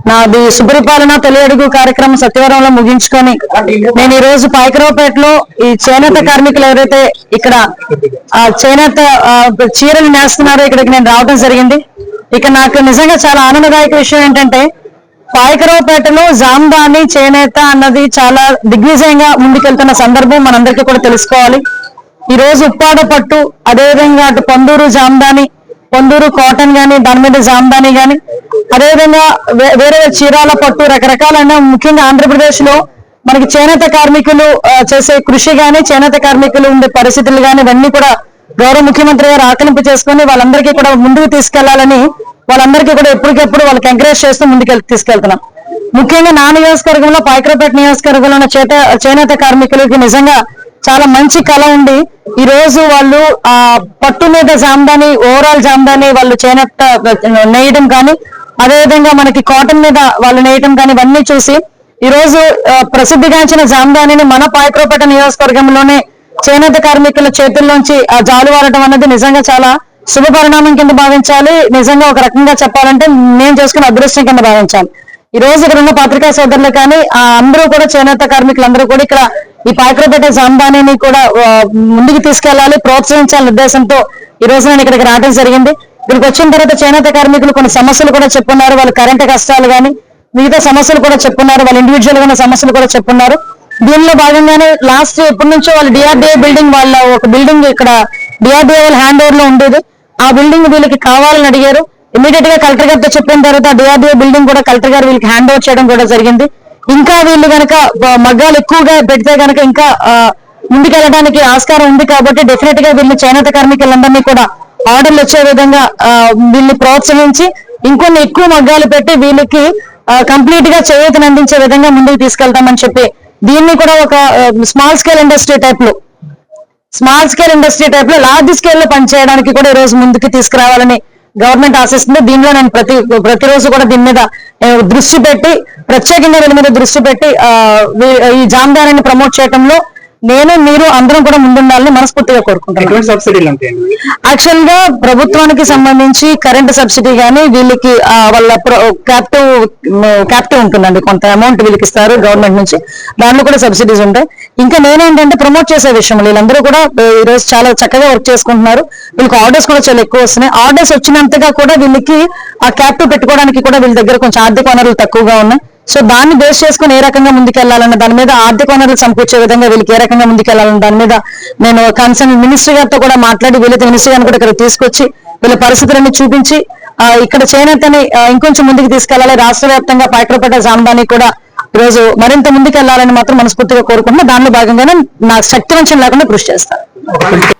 నాది సుపరిపాలన తొలి అడుగు కార్యక్రమం సత్యవరంలో ముగించుకొని నేను ఈ రోజు పాయకరావుపేటలో ఈ చేనేత కార్మికులు ఎవరైతే ఇక్కడ చేనేత చీరలు నేస్తున్నారో ఇక్కడికి నేను రావడం జరిగింది. ఇక నాకు నిజంగా చాలా ఆనందదాయక విషయం ఏంటంటే పాయకరావుపేటలో జామ్దాని చేనేత అన్నది చాలా దిగ్విజయంగా ముందుకెళ్తున్న సందర్భం మనందరికీ కూడా తెలుసుకోవాలి. ఈ రోజు ఉప్పాడ పట్టు, అదేవిధంగా అటు పొందూరు జామ్దాని, పొందూరు కాటన్ గాని, దాని మీద జామ్దాని గాని, అదేవిధంగా వేరే చీరాల పట్టు రకరకాలైన ముఖ్యంగా ఆంధ్రప్రదేశ్ లో మనకి చేనేత కార్మికులు చేసే కృషి గాని, చేనేత కార్మికులు ఉండే పరిస్థితులు గాని ఇవన్నీ కూడా గౌరవ ముఖ్యమంత్రి గారు ఆకలింపు చేసుకుని వాళ్ళందరికీ కూడా ముందుకు తీసుకెళ్లాలని వాళ్ళందరికీ కూడా ఎప్పటికెప్పుడు వాళ్ళకి ఎంకరేజ్ చేస్తూ ముందుకు తీసుకెళ్తున్నాం. ముఖ్యంగా నా నియోజకవర్గంలో పాయకరావుపేట నియోజకవర్గంలో ఉన్న చేనేత కార్మికులకి నిజంగా చాలా మంచి కళ ఉంది. ఈ రోజు వాళ్ళు పట్టు మీద జామ్దాని, ఓవరాల్ జామ్దాని వాళ్ళు చేనేత నేయడం కానీ, అదేవిధంగా మనకి కాటన్ మీద వాళ్ళు నేయడం కానీ ఇవన్నీ చూసి ఈ రోజు ప్రసిద్ధిగాంచిన జామ్దానిని మన పాయకరావుపేట నియోజకవర్గంలోనే చేనేత కార్మికుల చేతుల్లోంచి జాలువారటం అన్నది నిజంగా చాలా శుభ పరిణామం కింద భావించాలి. నిజంగా ఒక రకంగా చెప్పాలంటే నేను చేసుకున్న అదృష్టం కింద భావించాలి. ఈ రోజు ఇక్కడ ఉన్న పత్రికా సోదరులు కానీ అందరూ కూడా చేనేత కార్మికులందరూ కూడా ఇక్కడ ఈ పాయకరావుపేట జామ్దానిని కూడా ముందుకు తీసుకెళ్లాలి, ప్రోత్సహించాలనే ఉద్దేశంతో ఈ రోజు నేను ఇక్కడికి రావడం జరిగింది. ఇక్కడికి వచ్చిన తర్వాత చేనేత కార్మికులు కొన్ని సమస్యలు కూడా చెప్పున్నారు. వాళ్ళ కరెంటు కష్టాలు కానీ మిగతా సమస్యలు కూడా చెప్పున్నారు. వాళ్ళ ఇండివిజువల్ గా సమస్యలు కూడా చెప్పున్నారు. దీనిలో భాగంగానే లాస్ట్ ఎప్పటి నుంచో వాళ్ళ డిఆర్డీఏ బిల్డింగ్, వాళ్ళ ఒక బిల్డింగ్ ఇక్కడ డిఆర్డీఏ వాళ్ళ హ్యాండ్ ఓవర్ లో ఉండేది. ఆ బిల్డింగ్ వీళ్ళకి కావాలని అడిగారు. ఇమీడియట్ గా కలెక్టర్ గారితో చెప్పిన తర్వాత డిఆర్డీఏ బిల్డింగ్ కూడా కలెక్టర్ గారు వీళ్ళకి హ్యాండ్ ఓవర్ చేయడం కూడా జరిగింది. ఇంకా వీళ్ళు గనక మగ్గాలు ఎక్కువగా పెడితే గనక ఇంకా ముందుకెళ్ళడానికి ఆస్కారం ఉంది. కాబట్టి డెఫినెట్ గా వీళ్ళు చేనేత కార్మికులందరినీ కూడా ఆర్డర్లు వచ్చే విధంగా వీళ్ళని ప్రోత్సహించి ఇంకొన్ని ఎక్కువ మగ్గాలు పెట్టి వీళ్ళకి కంప్లీట్ గా చేయూతను అందించే విధంగా ముందుకు తీసుకెళ్తామని చెప్పి దీన్ని కూడా ఒక స్మాల్ స్కేల్ ఇండస్ట్రీ టైప్ లో లార్జ్ స్కేల్ లో పనిచేయడానికి కూడా ఈ రోజు ముందుకు తీసుకురావాలని గవర్నమెంట్ ఆశిస్తుంది. దీనిలో నేను ప్రతిరోజు కూడా దీని మీద దృష్టి పెట్టి ప్రత్యేకంగా దీని మీద దృష్టి పెట్టి ఈ జామ్దానిని ప్రమోట్ చేయడంలో నేను మీరు అందరం కూడా ముందుండాలని మనస్ఫూర్తిగా కోరుకుంటున్నాను. యాక్చువల్ గా ప్రభుత్వానికి సంబంధించి కరెంట్ సబ్సిడీ గానీ వీళ్ళకి వాళ్ళ క్యాప్టివ్ ఉంటుందండి, కొంత అమౌంట్ వీళ్ళకి ఇస్తారు గవర్నమెంట్ నుంచి, దాంట్లో కూడా సబ్సిడీస్ ఉంటాయి. ఇంకా నేనేంటంటే ప్రమోట్ చేసే విషయంలో వీళ్ళందరూ కూడా ఈ రోజు చాలా చక్కగా వర్క్ చేసుకుంటున్నారు. వీళ్ళకి ఆర్డర్స్ కూడా చాలా ఎక్కువ వస్తున్నాయి. ఆర్డర్స్ వచ్చినంతగా కూడా వీళ్ళకి ఆ క్యాప్టివ్ పెట్టుకోవడానికి కూడా వీళ్ళ దగ్గర కొంచెం ఆర్థిక వనరులు తక్కువగా ఉన్నాయి. సో దాన్ని బేస్ చేసుకుని ఏ రకంగా ముందుకెళ్లాలన్న దాని మీద, ఆర్థిక వనరులు సమకూర్చే విధంగా వీళ్ళకి ఏ రకంగా ముందుకెళ్లాలన్న దాని మీద నేను కన్సర్న్ మినిస్టర్ గారితో కూడా మాట్లాడి వీళ్ళతో మినిస్టర్ గారిని కూడా ఇక్కడ తీసుకొచ్చి వీళ్ళ పరిస్థితులన్నీ చూపించి ఇక్కడ చేనేతని ఇంకొంచెం ముందుకు తీసుకెళ్లాలి. రాష్ట్ర వ్యాప్తంగా పాయకరావుపేట జామ్దాని కూడా ఈరోజు మరింత ముందుకెళ్లాలని మాత్రం మనస్ఫూర్తిగా కోరుకుంటున్నా. దానిలో భాగంగానే నా శక్తి వంచన లేకుండా కృషి చేస్తాను.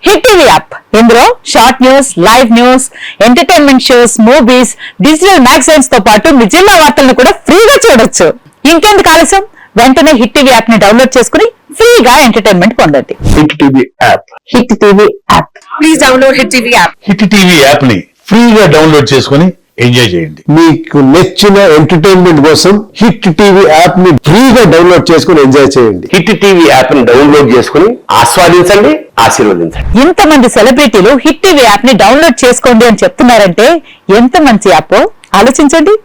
హిట్ టీవీ యాప్, ఇందులో short news, live news, entertainment shows, movies, digital magazines తో పాటు మీ జిల్లా వార్తలను కూడా ఫ్రీగా చూడొచ్చు. ఇంకెందుకు ఆలస్యం, వెంటనే హిట్ టీవీ యాప్ ని డౌన్లోడ్ చేసుకుని ఫ్రీగా ఎంటర్టైన్మెంట్ పొందండి. Hit TV app, hit TV app, please download hit TV app. Hit TV app ని ఫ్రీగా డౌన్లోడ్ చేసుకుని ఎంజాయ్ చేయండి. మీకు నచ్చిన ఎంటర్టైన్మెంట్ కోసం హిట్ టీవీ యాప్ ని ఫ్రీగా డౌన్లోడ్ చేసుకుని ఎంజాయ్ చేయండి. హిట్ టీవీ యాప్ ని డౌన్లోడ్ చేసుకుని ఆస్వాదించండి, ఆశీర్వదించండి. ఇంతమంది సెలబ్రిటీలు హిట్ టీవీ యాప్ ని డౌన్లోడ్ చేసుకోండి అని చెప్తున్నారంటే ఎంత మంచి యాప్ ఆలోచించండి.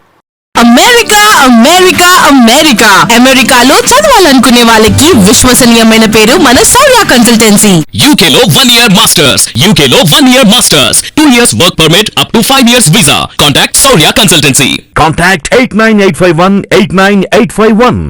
అమెరికా అమెరికా అమెరికా అమెరికాలో చదవాలనుకునే వాళ్ళకి విశ్వసనీయమైన పేరు మన సౌర్య కన్సల్టెన్సీ. UK లో 1 year masters, UK లో 1 year masters, 2 years work permit up to 5 years visa. Contact Saurya Consultancy. Contact 89851 89851.